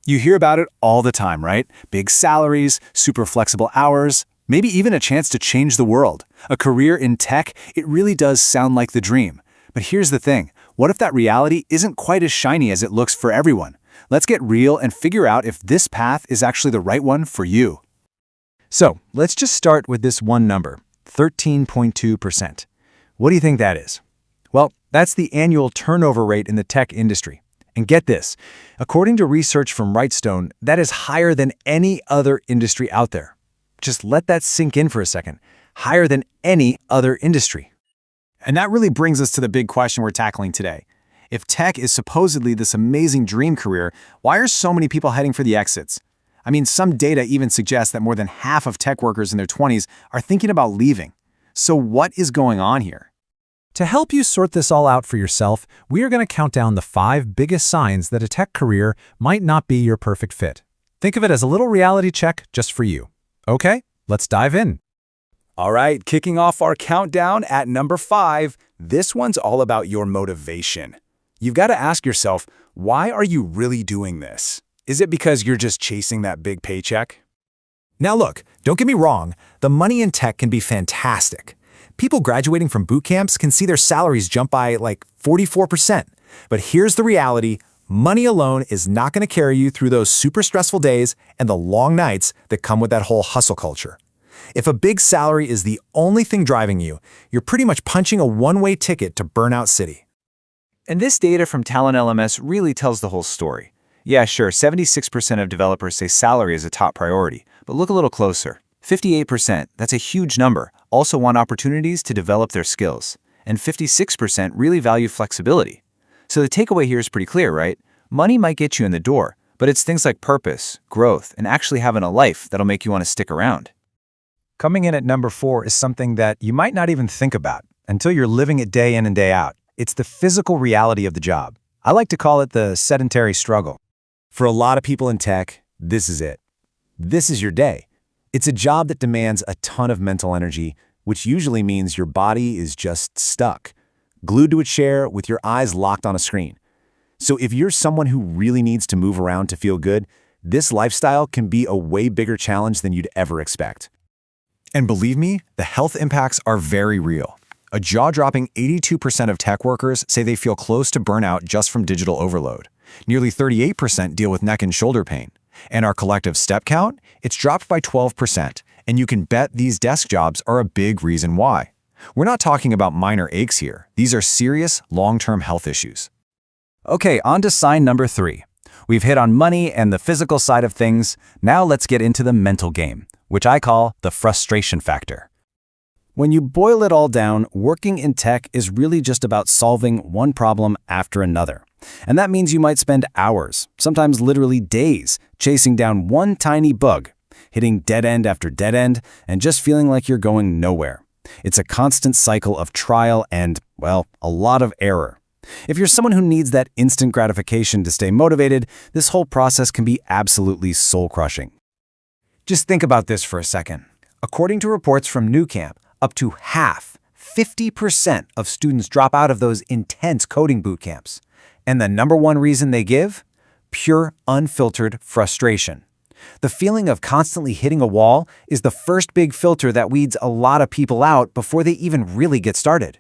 You hear about it all the time, right? Big salaries, super flexible hours, maybe even a chance to change the world. A career in tech, it really does sound like the dream. But here's the thing. What if that reality isn't quite as shiny as it looks for everyone? Let's get real and figure out if this path is actually the right one for you. So, let's just start with this one number, 13.2%. What do you think that is? Well, that's the annual turnover rate in the tech industry. And get this, according to research from Wrightstone, that is higher than any other industry out there. Just let that sink in for a second. Higher than any other industry. And that really brings us to the big question we're tackling today. If tech is supposedly this amazing dream career, why are so many people heading for the exits? I mean, some data even suggests that more than half of tech workers in their 20s are thinking about leaving. So what is going on here? To help you sort this all out for yourself, we are going to count down the 5 biggest signs that a tech career might not be your perfect fit. Think of it as a little reality check just for you. Okay, let's dive in. All right, kicking off our countdown at number 5, this one's all about your motivation. You've got to ask yourself, why are you really doing this? Is it because you're just chasing that big paycheck? Now look, don't get me wrong, the money in tech can be fantastic. People graduating from boot camps can see their salaries jump by like 44%. But here's the reality, money alone is not going to carry you through those super stressful days and the long nights that come with that whole hustle culture. If a big salary is the only thing driving you, you're pretty much punching a one-way ticket to Burnout City. And this data from Talent LMS really tells the whole story. Yeah, sure, 76% of developers say salary is a top priority, but look a little closer. 58%, that's a huge number, also want opportunities to develop their skills. And 56% really value flexibility. So the takeaway here is pretty clear, right? Money might get you in the door, but it's things like purpose, growth, and actually having a life that'll make you want to stick around. Coming in at number 4 is something that you might not even think about until you're living it day in and day out. It's the physical reality of the job. I like to call it the sedentary struggle. For a lot of people in tech, this is it. This is your day. It's a job that demands a ton of mental energy, which usually means your body is just stuck, glued to a chair with your eyes locked on a screen. So if you're someone who really needs to move around to feel good, this lifestyle can be a way bigger challenge than you'd ever expect. And believe me, the health impacts are very real. A jaw-dropping 82% of tech workers say they feel close to burnout just from digital overload. Nearly 38% deal with neck and shoulder pain. And our collective step count, it's dropped by 12%, and you can bet these desk jobs are a big reason why. We're not talking about minor aches here. These are serious, long-term health issues. Okay, on to sign number 3. We've hit on money and the physical side of things. Now let's get into the mental game, which I call the frustration factor. When you boil it all down, working in tech is really just about solving one problem after another. And that means you might spend hours, sometimes literally days, chasing down one tiny bug, hitting dead end after dead end, and just feeling like you're going nowhere. It's a constant cycle of trial and, well, a lot of error. If you're someone who needs that instant gratification to stay motivated, this whole process can be absolutely soul-crushing. Just think about this for a second. According to reports from Bootcamp, up to half, 50% of students drop out of those intense coding boot camps. And the number one reason they give? Pure, unfiltered frustration. The feeling of constantly hitting a wall is the first big filter that weeds a lot of people out before they even really get started.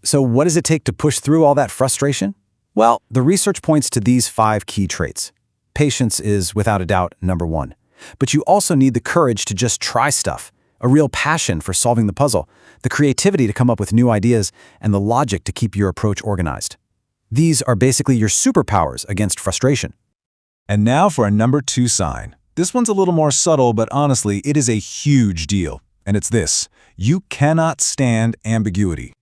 So what does it take to push through all that frustration? Well, the research points to these 5 key traits. Patience is, without a doubt, number 1. But you also need the courage to just try stuff, a real passion for solving the puzzle, the creativity to come up with new ideas, and the logic to keep your approach organized. These are basically your superpowers against frustration. And now for a number 2 sign. This one's a little more subtle, but honestly, it is a huge deal. And it's this: you cannot stand ambiguity.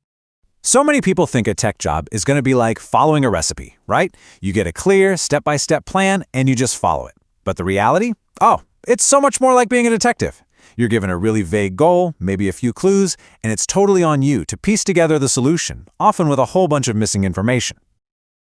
So many people think a tech job is going to be like following a recipe, right? You get a clear, step-by-step plan, and you just follow it. But the reality? Oh, it's so much more like being a detective. You're given a really vague goal, maybe a few clues, and it's totally on you to piece together the solution, often with a whole bunch of missing information.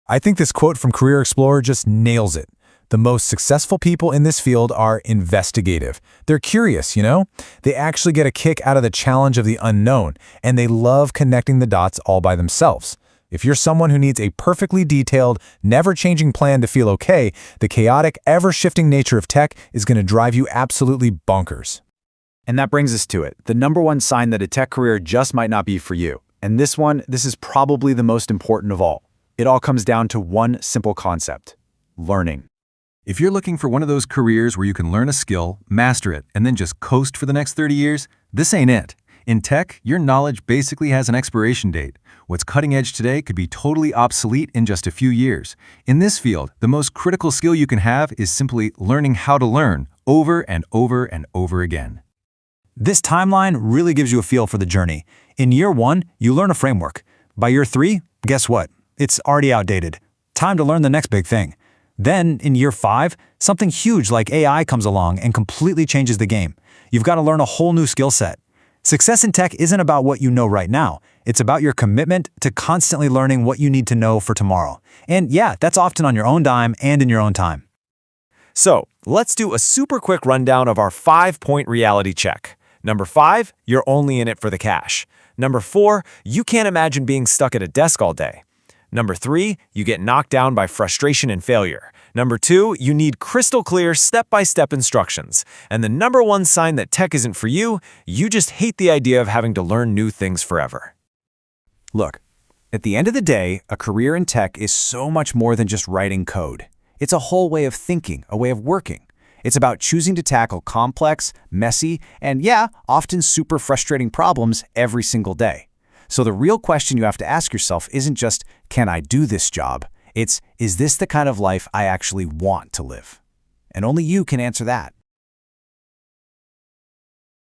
I think this quote from Career Explorer just nails it. The most successful people in this field are investigative. They're curious, you know? They actually get a kick out of the challenge of the unknown, and they love connecting the dots all by themselves. If you're someone who needs a perfectly detailed, never-changing plan to feel okay, the chaotic, ever-shifting nature of tech is going to drive you absolutely bonkers. And that brings us to it, the number one sign that a tech career just might not be for you. And this is probably the most important of all. It all comes down to one simple concept: learning. If you're looking for one of those careers where you can learn a skill, master it, and then just coast for the next 30 years, this ain't it. In tech, your knowledge basically has an expiration date. What's cutting edge today could be totally obsolete in just a few years. In this field, the most critical skill you can have is simply learning how to learn over and over and over again. This timeline really gives you a feel for the journey. In year 1, you learn a framework. By year 3, guess what? It's already outdated. Time to learn the next big thing. Then, in year 5, something huge like AI comes along and completely changes the game. You've got to learn a whole new skill set. Success in tech isn't about what you know right now. It's about your commitment to constantly learning what you need to know for tomorrow. And yeah, that's often on your own dime and in your own time. So, let's do a super quick rundown of our 5-point reality check. Number 5, you're only in it for the cash. Number 4, you can't imagine being stuck at a desk all day. Number 3, you get knocked down by frustration and failure. Number 2, you need crystal clear step-by-step instructions. And the number 1 sign that tech isn't for you, you just hate the idea of having to learn new things forever. Look, at the end of the day, a career in tech is so much more than just writing code. It's a whole way of thinking, a way of working. It's about choosing to tackle complex, messy, and yeah, often super frustrating problems every single day. So the real question you have to ask yourself isn't just, can I do this job? It's, is this the kind of life I actually want to live? And only you can answer that.